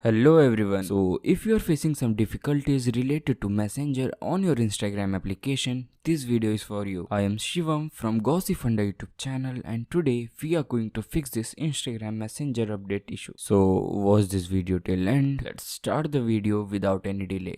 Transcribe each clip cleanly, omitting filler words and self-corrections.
Hello everyone. So if you are facing some difficulties related to Messenger on your Instagram application, this video is for you. I am Shivam from Gossipfunda YouTube channel and today we are going to fix this Instagram Messenger update issue. So watch this video till end. Let's start the video without any delay.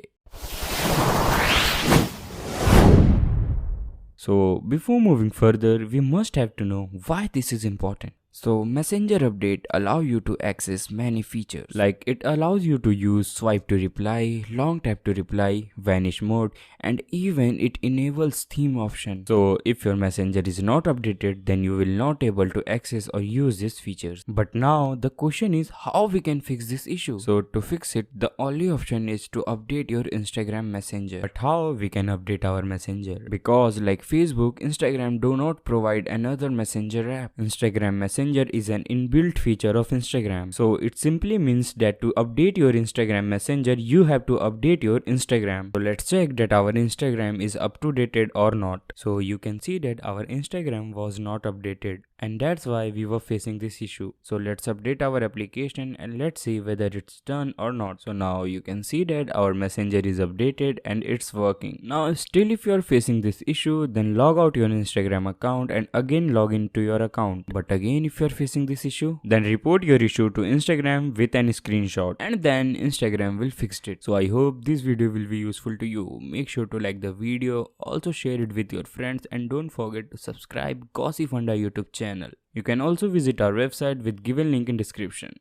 So before moving further, we must have to know why this is important. So Messenger update allow you to access many features, like it allows you to use swipe to reply, long tap to reply, vanish mode, and even it enables theme option. So if your Messenger is not updated, then you will not able to access or use these features. But now the question is how we can fix this issue. So to fix it, the only option is to update your Instagram Messenger. But how we can update our Messenger? Because like Facebook, Instagram do not provide another Messenger app. Instagram Messenger is an inbuilt feature of Instagram. So it simply means that to update your Instagram Messenger, you have to update your Instagram. So let's check that our Instagram is up to date or not. So you can see that our Instagram was not updated, and that's why we were facing this issue. So let's update our application and let's see whether it's done or not. So now you can see that our Messenger is updated and it's working. Now still if you are facing this issue, then log out your Instagram account and again log into your account. But again if you are facing this issue, then report your issue to Instagram with an screenshot and then Instagram will fix it. So I hope this video will be useful to you. Make sure to like the video, also share it with your friends, and don't forget to subscribe Gossipfunda YouTube channel. You can also visit our website with given link in description.